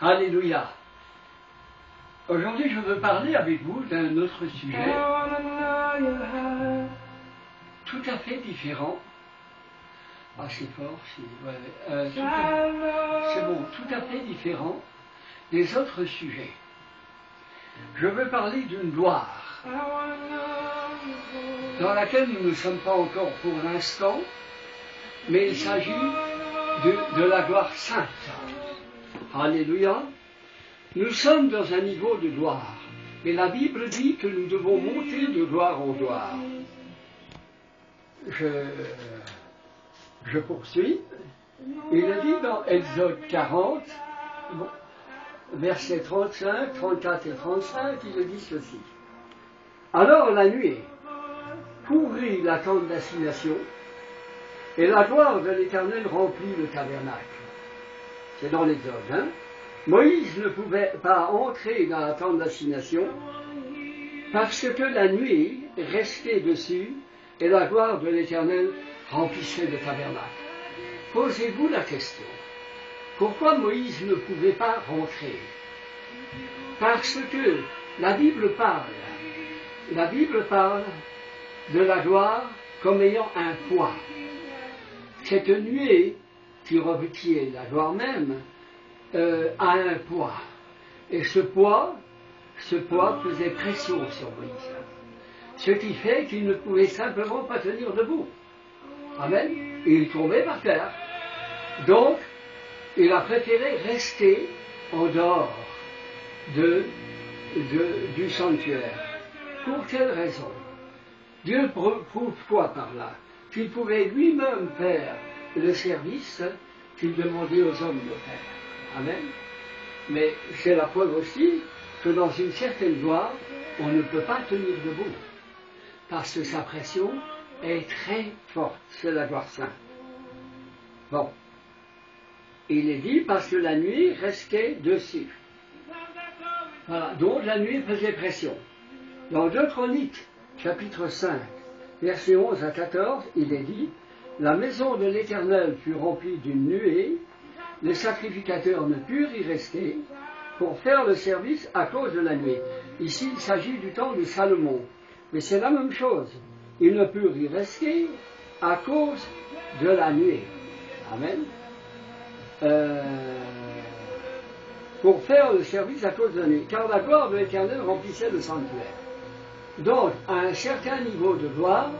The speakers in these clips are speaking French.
Alléluia. Aujourd'hui, je veux parler avec vous d'un autre sujet tout à fait différent. Ah, c'est fort, c'est bon, tout à fait différent des autres sujets. Je veux parler d'une gloire dans laquelle nous ne sommes pas encore pour l'instant, mais il s'agit de la gloire sainte. Alléluia. Nous sommes dans un niveau de gloire, et la Bible dit que nous devons monter de gloire en gloire. Je poursuis. Il est dit dans Exode 40, versets 35, 34 et 35, il dit ceci. Alors la nuée couvrit la tente d'assignation, et la gloire de l'Éternel remplit le tabernacle. C'est dans l'Exode, hein? Moïse ne pouvait pas entrer dans la tente d'assignation parce que la nuée restait dessus et la gloire de l'Éternel remplissait le tabernacle. Posez-vous la question. Pourquoi Moïse ne pouvait pas rentrer? Parce que la Bible parle de la gloire comme ayant un poids. Cette nuée qui revêtit la gloire même a un poids. Et ce poids faisait pression sur Moïse. Ce qui fait qu'il ne pouvait simplement pas tenir debout. Amen. Il tombait par terre. Donc, il a préféré rester en dehors du sanctuaire. Pour quelle raison? Dieu prouve quoi par là? Qu'il pouvait lui-même faire le service qu'il demandait aux hommes de faire. Amen. Mais c'est la preuve aussi que dans une certaine gloire, on ne peut pas tenir debout. Parce que sa pression est très forte. C'est la gloire sainte. Bon. Il est dit parce que la nuit restait dessus. Voilà. Donc la nuit faisait pression. Dans 2 Chroniques, chapitre 5, versets 11 à 14, il est dit, la maison de l'Éternel fut remplie d'une nuée, les sacrificateurs ne purent y rester pour faire le service à cause de la nuée. Ici, il s'agit du temps de Salomon. Mais c'est la même chose. Ils ne purent y rester à cause de la nuée. Amen. Pour faire le service à cause de la nuée. Car la gloire de l'Éternel remplissait le sanctuaire. Donc, à un certain niveau de gloire,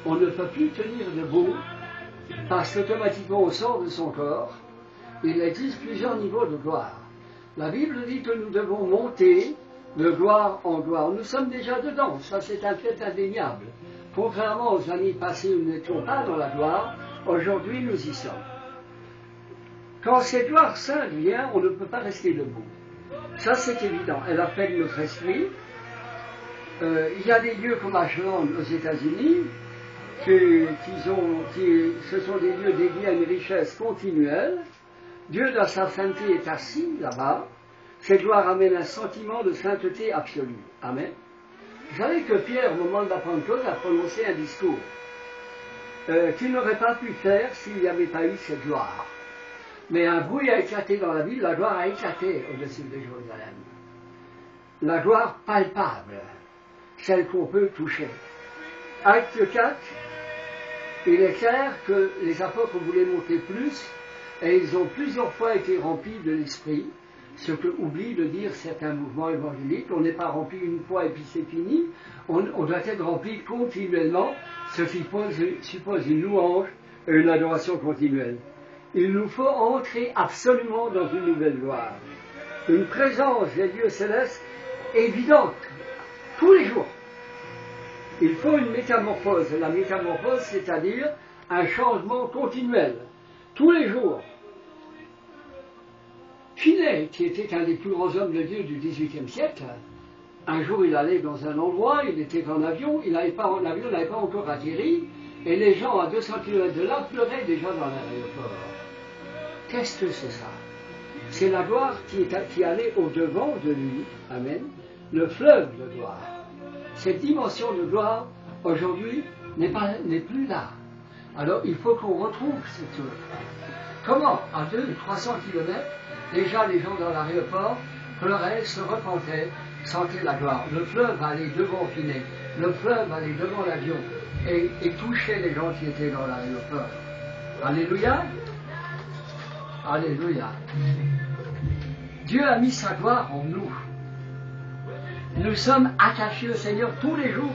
on ne peut plus tenir debout parce qu'automatiquement on sort de son corps. Il existe plusieurs niveaux de gloire. La Bible dit que nous devons monter de gloire en gloire. Nous sommes déjà dedans, ça c'est un fait indéniable. Contrairement aux années passées où nous n'étions pas dans la gloire, aujourd'hui nous y sommes. Quand cette gloire sainte vient, on ne peut pas rester debout. Ça c'est évident. Elle appelle notre esprit. Il y a des lieux comme Ashland aux États-Unis, ce sont des lieux dédiés à une richesse continuelle. Dieu dans sa sainteté est assis là-bas. Cette gloire amène un sentiment de sainteté absolue. Amen. Vous savez que Pierre, au moment de la Pentecôte, a prononcé un discours qu'il n'aurait pas pu faire s'il n'y avait pas eu cette gloire. Mais un bruit a éclaté dans la ville, la gloire a éclaté au-dessus de Jérusalem. La gloire palpable, celle qu'on peut toucher. Acte 4, il est clair que les apôtres voulaient monter plus, et ils ont plusieurs fois été remplis de l'esprit, ce que oublie de dire certains mouvements évangéliques. On n'est pas rempli une fois et puis c'est fini. On doit être rempli continuellement, ce qui suppose une louange et une adoration continuelle. Il nous faut entrer absolument dans une nouvelle gloire. Une présence des lieux célestes évidente, tous les jours. Il faut une métamorphose. La métamorphose, c'est-à-dire un changement continuel, tous les jours. Finney, qui était un des plus grands hommes de Dieu du XVIIIe siècle, un jour il allait dans un endroit, il était en avion, l'avion n'avait pas encore atterri, et les gens à 200 km de là pleuraient déjà dans l'aéroport. Qu'est-ce que c'est ça? C'est la gloire qui allait au-devant de lui, amen, le fleuve de gloire. Cette dimension de gloire, aujourd'hui, n'est plus là. Alors il faut qu'on retrouve cette gloire. Comment? À 200 ou 300 km, Déjà, les gens dans l'aéroport pleuraient, se repentaient, sentaient la gloire. Le fleuve allait devant Finet, le fleuve allait devant l'avion et touchait les gens qui étaient dans l'aéroport. Alléluia. Alléluia. Dieu a mis sa gloire en nous. Nous sommes attachés au Seigneur tous les jours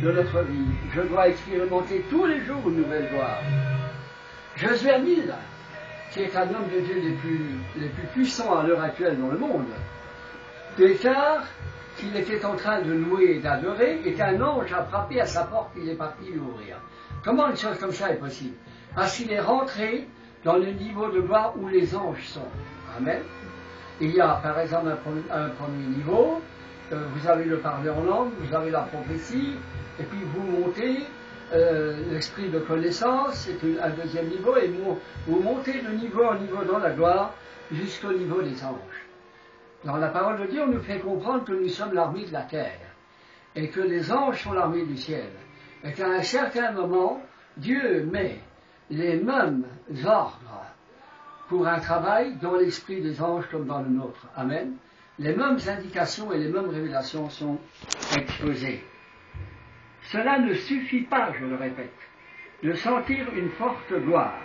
de notre vie. Je dois expérimenter tous les jours une nouvelle gloire. Josué Amil, qui est un homme de Dieu les plus puissants à l'heure actuelle dans le monde, déclare qu'il était en train de louer et d'adorer et qu'un ange a frappé à sa porte, il est parti lui ouvrir. Comment une chose comme ça est possible? Parce qu'il est rentré dans le niveau de gloire où les anges sont. Amen. Il y a par exemple un premier niveau, vous avez le parler en langue, vous avez la prophétie, et puis vous montez l'esprit de connaissance, c'est un deuxième niveau, et vous montez de niveau en niveau dans la gloire jusqu'au niveau des anges. Dans la parole de Dieu, on nous fait comprendre que nous sommes l'armée de la terre, et que les anges sont l'armée du ciel, et qu'à un certain moment, Dieu met les mêmes ordres pour un travail dans l'esprit des anges comme dans le nôtre. Amen. Les mêmes indications et les mêmes révélations sont exposées. Cela ne suffit pas, je le répète, de sentir une forte gloire.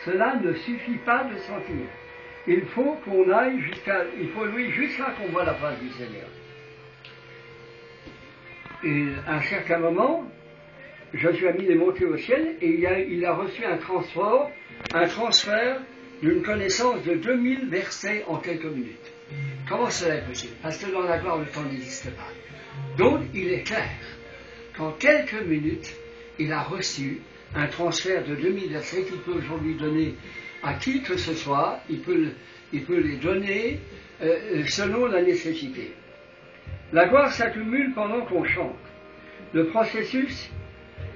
Cela ne suffit pas de sentir. Il faut qu'on aille il faut louer jusqu'à qu'on voit la face du Seigneur. Et à un certain moment, Josué est monté au ciel et il a reçu un transfert d'une connaissance de 2000 versets en quelques minutes. Comment cela est possible? Parce que dans la gloire, le temps n'existe pas. Donc, il est clair qu'en quelques minutes, il a reçu un transfert de 2000 versets qu'il peut aujourd'hui donner à qui que ce soit. Il peut les donner selon la nécessité. La gloire s'accumule pendant qu'on chante. Le processus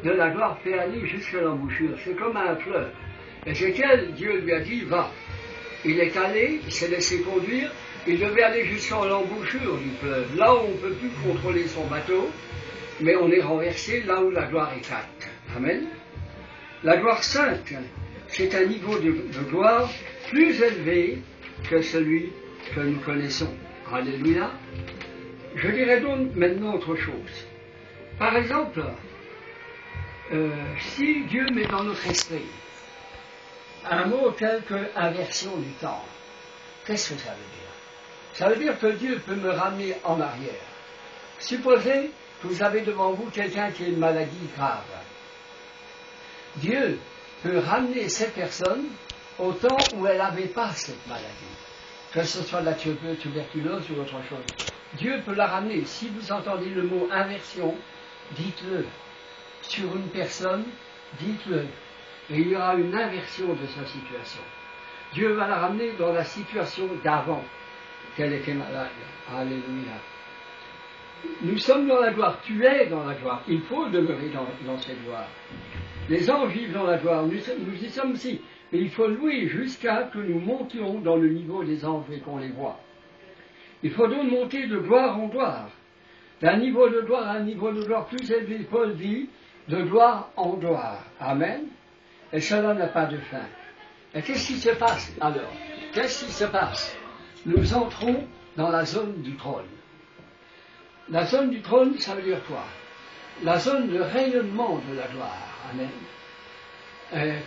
de la gloire fait aller jusqu'à l'embouchure. C'est comme un fleuve. Ézéchiel, Dieu lui a dit, va. Il est allé, il s'est laissé conduire, il devait aller jusqu'à l'embouchure du fleuve, là où on ne peut plus contrôler son bateau, mais on est renversé là où la gloire éclate. Amen. La gloire sainte, c'est un niveau de gloire plus élevé que celui que nous connaissons. Alléluia. Je dirais donc maintenant autre chose. Par exemple, si Dieu met dans notre esprit un mot tel que inversion du temps, qu'est-ce que ça veut dire? Ça veut dire que Dieu peut me ramener en arrière. Supposez que vous avez devant vous quelqu'un qui a une maladie grave. Dieu peut ramener cette personne au temps où elle n'avait pas cette maladie, que ce soit la tuberculose ou autre chose. Dieu peut la ramener. Si vous entendez le mot inversion, dites-le. Sur une personne, dites-le. Et il y aura une inversion de sa situation. Dieu va la ramener dans la situation d'avant qu'elle était malade. Alléluia. Nous sommes dans la gloire. Tu es dans la gloire. Il faut demeurer dans cette gloire. Les anges vivent dans la gloire. Nous y sommes aussi. Mais il faut louer jusqu'à que nous montions dans le niveau des anges et qu'on les voit. Il faut donc monter de gloire en gloire. D'un niveau de gloire à un niveau de gloire plus élevé, Paul dit, de gloire en gloire. Amen. Et cela n'a pas de fin. Et qu'est-ce qui se passe alors? Qu'est-ce qui se passe? Nous entrons dans la zone du trône. La zone du trône, ça veut dire quoi? La zone de rayonnement de la gloire. Amen.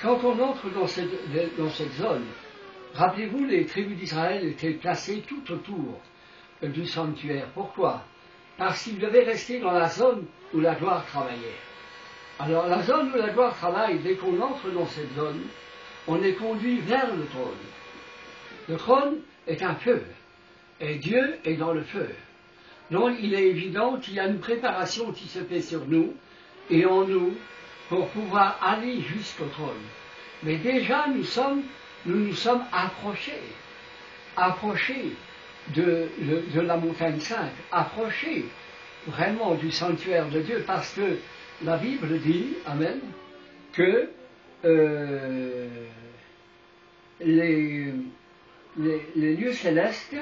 Quand on entre dans cette zone, rappelez-vous, les tribus d'Israël étaient placées tout autour du sanctuaire. Pourquoi? Parce qu'ils devaient rester dans la zone où la gloire travaillait. Alors la zone où la gloire travaille, dès qu'on entre dans cette zone, on est conduit vers le trône. Le trône est un feu, et Dieu est dans le feu. Donc il est évident qu'il y a une préparation qui se fait sur nous et en nous pour pouvoir aller jusqu'au trône. Mais déjà nous nous sommes approchés de la montagne sainte, approchés vraiment du sanctuaire de Dieu, parce que la Bible dit, amen, que les lieux célestes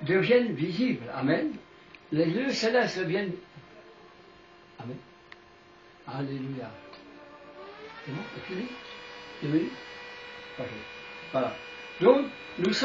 deviennent visibles, amen. Les lieux célestes deviennent, amen. Alléluia. C'est bon, c'est fini? C'est fini? Ok. Voilà. Donc, nous sommes